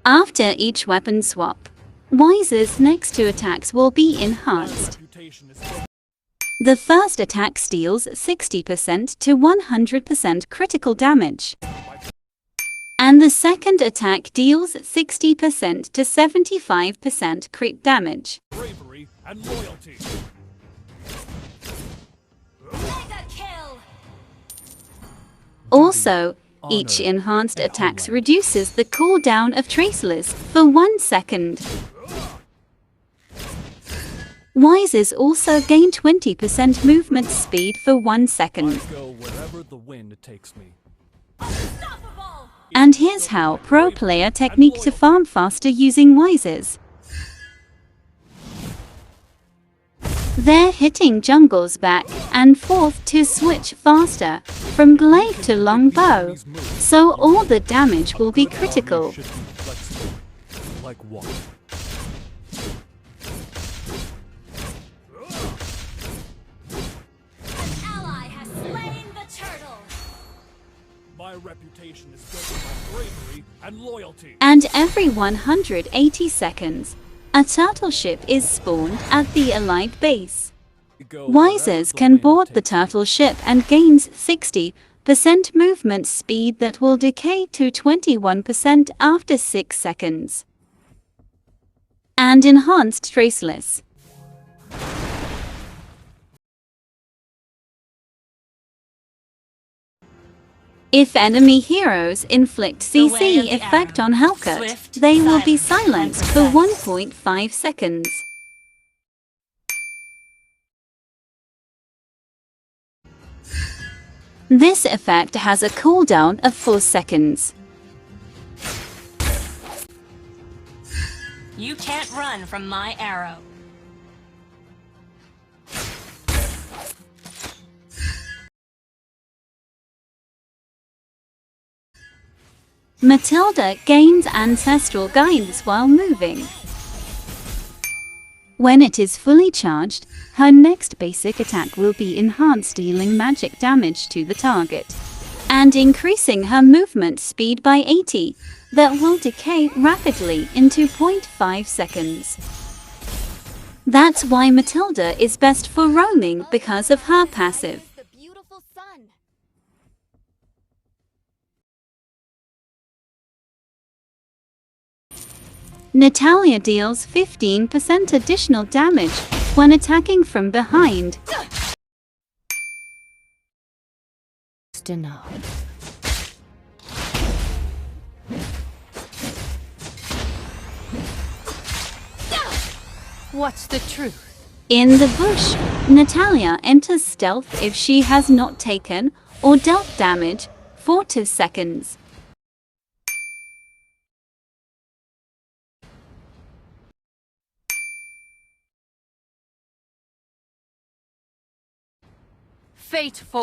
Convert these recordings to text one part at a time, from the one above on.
After each weapon swap, Wise's next two attacks will be enhanced. The first attack deals 60% to 100% critical damage, and the second attack deals 60% to 75% crit damage. Bravery and loyalty. Also, each enhanced attack reduces the cooldown of Traceless for 1 second. Wises also gain 20% movement speed for 1 second. Go wherever the wind takes me. And here's how pro player technique to farm faster using Wises. They're hitting jungles back and forth to switch faster from glaive to longbow, so all the damage will be critical. Like what? An ally has slain the turtle. My reputation is built on my bravery and loyalty. And every 180 seconds, a turtle ship is spawned at the allied base. Wises can board the turtle ship and gains 60% movement speed that will decay to 21% after 6 seconds. And enhanced traceless. If enemy heroes inflict CC effect on Hellcat, they will be silenced for 1.5 seconds. This effect has a cooldown of 4 seconds. You can't run from my arrow. Matilda gains ancestral guidance while moving. When it is fully charged, her next basic attack will be enhanced, dealing magic damage to the target, and increasing her movement speed by 80, that will decay rapidly into 0.5 seconds. That's why Matilda is best for roaming because of her passive. Natalia deals 15% additional damage when attacking from behind. What's the truth? In the bush, Natalia enters stealth if she has not taken or dealt damage for 2 seconds.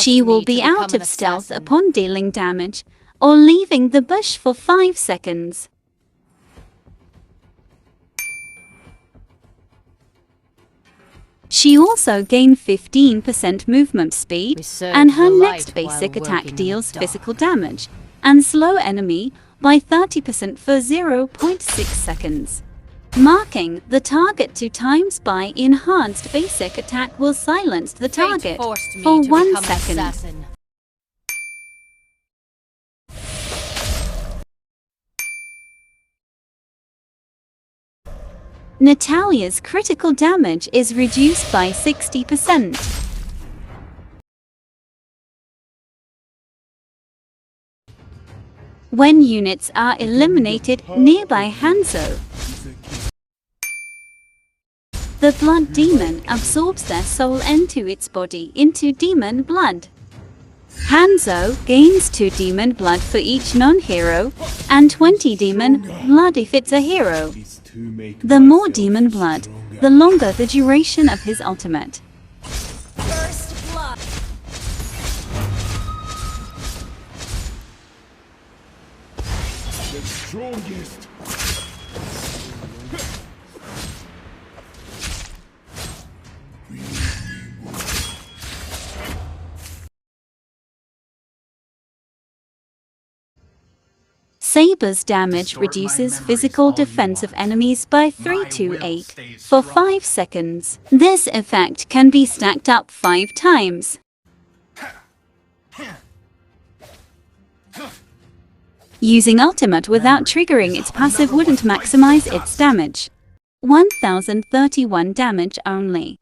She will be out of stealth upon dealing damage or leaving the bush for 5 seconds. She also gained 15% movement speed, and her next basic attack deals physical damage and slow enemy by 30% for 0.6 seconds. Marking the target 2 times by enhanced basic attack will silence the target for 1 second. Natalia's critical damage is reduced by 60%. When units are eliminated nearby Hanzo, the blood demon absorbs their soul into its body into demon blood. Hanzo gains 2 demon blood for each non-hero, and 20 demon blood if it's a hero. The more demon blood, the longer the duration of his ultimate. First blood. The strongest. Saber's damage reduces physical defense of enemies by 3 to 8 for 5 seconds. This effect can be stacked up 5 times. Using ultimate without triggering its passive wouldn't maximize its damage. 1031 damage only.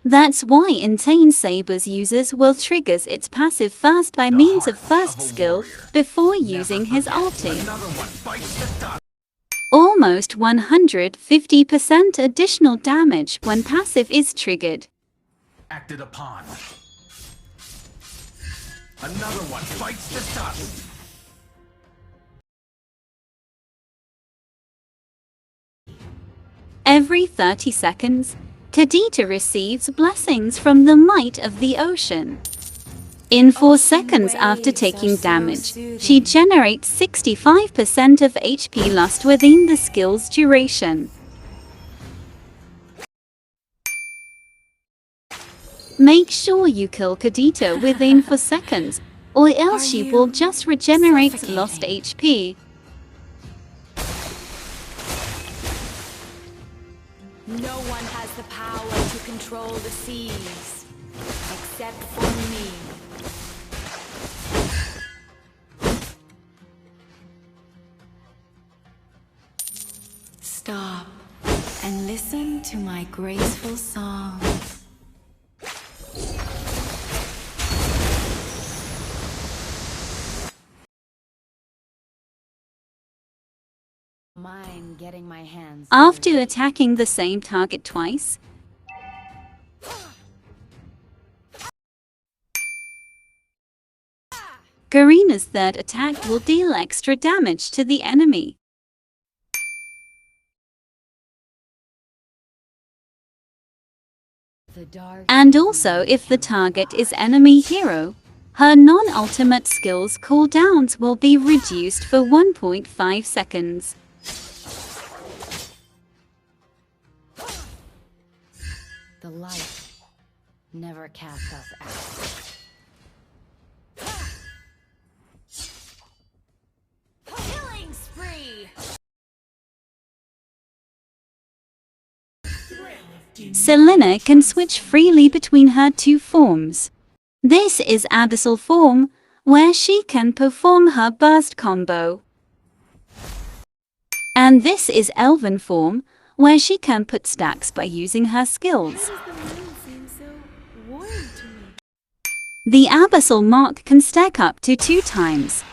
That's why Insane Saber's users will trigger its passive first by means of first skill before using his ulti. Almost 150% additional damage when passive is triggered. Acted upon. Another one bites the dust. Every 30 seconds, Tedita receives blessings from the might of the ocean. In 4 seconds after taking damage, she generates 65% of HP lost within the skill's duration. Make sure you kill Tedita within 4 seconds, or else she will just regenerate lost HP. No one has the power to control the seas, except for me. Stop and listen to my graceful song. Mind getting my hands. After attacking the same target twice, Karina's third attack will deal extra damage to the enemy. And also, if the target is enemy hero, her non-ultimate skills cooldowns will be reduced for 1.5 seconds. The light never cast us out. Killing spree! Selena can switch freely between her 2 forms. This is Abyssal form, where she can perform her burst combo. And this is Elven form, where she can put stacks by using her skills. The Abyssal mark can stack up to 2 times.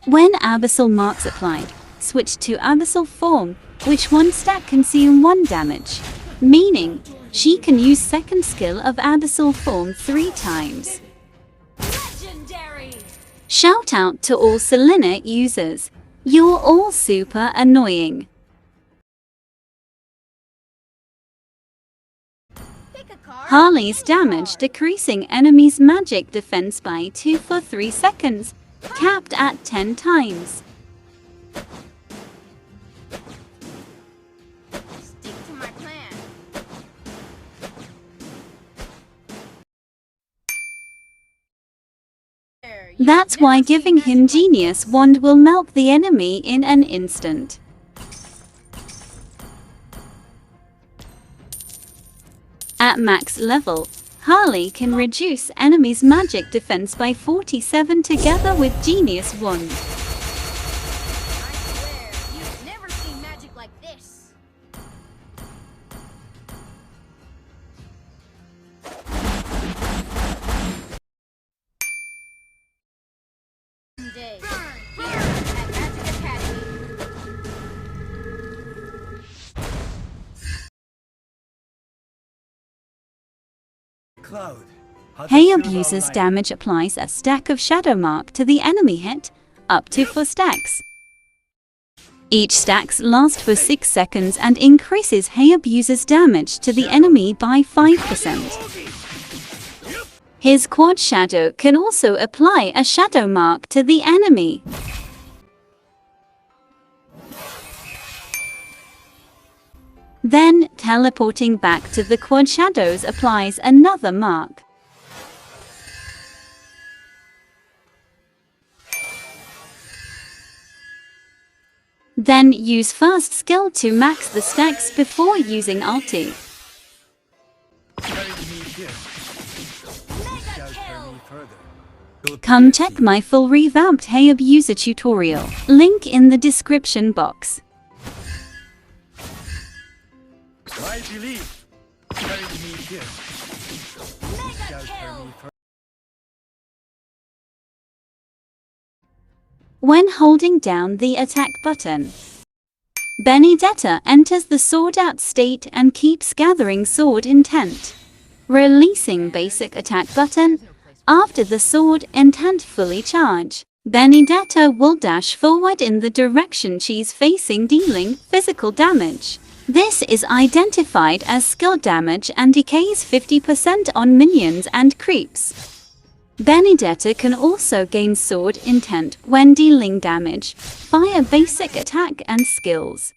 When Abyssal mark's applied, switch to Abyssal form, which one stack consume 1 damage, meaning she can use second skill of Abyssal form 3 times. Legendary! Shout out to all Selena users. You're all super annoying. Harley's damage decreasing enemies' magic defense by 2 for 3 seconds, capped at 10 times. Stick to my plan. That's why giving him Genius Wand will melt the enemy in an instant. At max level, Harley can reduce enemies' magic defense by 47 together with Genius Wand. I swear, you've never seen magic like this. Day. Here at Magic Academy. Hayabusa's damage applies a stack of Shadow Mark to the enemy hit, up to 4 stacks. Each stacks last for 6 seconds and increases Hayabusa's damage to the enemy by 5%. His quad shadow can also apply a Shadow Mark to the enemy. Then, teleporting back to the quad shadows applies another mark. Then use first skill to max the stacks before using ulti. Come check my full revamped Hayabusa tutorial, link in the description box. My belief carried me here. When holding down the attack button, Benedetta enters the sword out state and keeps gathering sword intent. Releasing basic attack button, after the sword intent fully charge, Benedetta will dash forward in the direction she's facing, dealing physical damage. This is identified as skill damage and decays 50% on minions and creeps. Benedetta can also gain sword intent when dealing damage via basic attack and skills.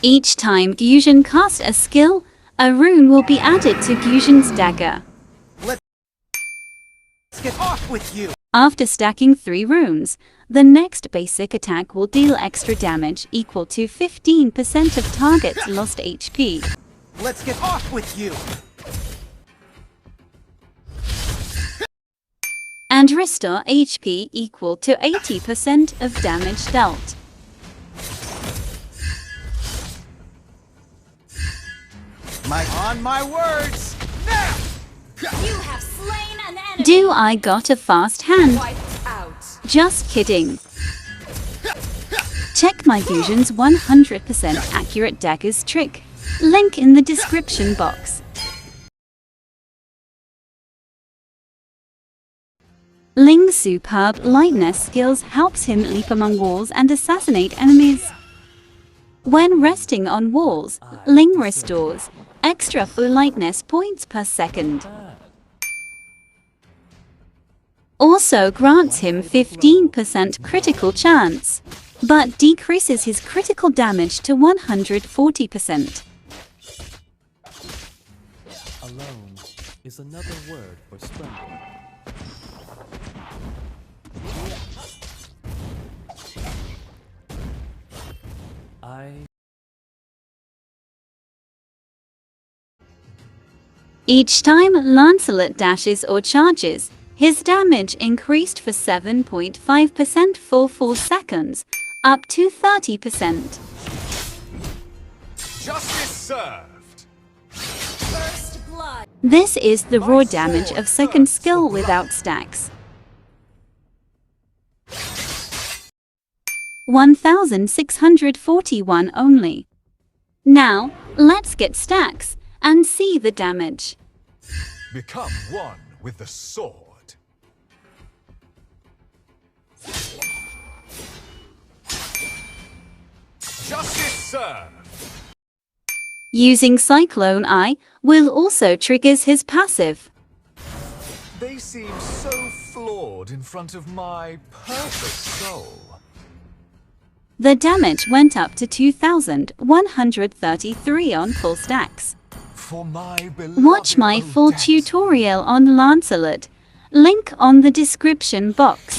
Each time Gusion casts a skill, a rune will be added to Gusion's dagger. Let's get off with you! After stacking 3 runes, the next basic attack will deal extra damage equal to 15% of target's lost HP. Let's get off with you! And restore HP equal to 80% of damage dealt. On my words! Now! You have slain an enemy. Do I got a fast hand? Wiped out. Just kidding. Check my Gusion's 100% accurate daggers trick. Link in the description box. Ling's superb lightness skills helps him leap among walls and assassinate enemies. When resting on walls, Ling restores extra full lightness points per second. Also grants him 15% critical chance, but decreases his critical damage to 140%. Alone is another word for splendor. Each time Lancelot dashes or charges, his damage increased for 7.5% for 4 seconds, up to 30%. Justice served. First blood. This is the raw damage of second skill without stacks. 1641 only. Now, let's get stacks and see the damage. Become one with the sword. Justice served. Using Cyclone Eye will also triggers his passive. They seem so flawed in front of my perfect soul. The damage went up to 2133 on full stacks. For my Watch my full tutorial on Lancelot, link on the description box.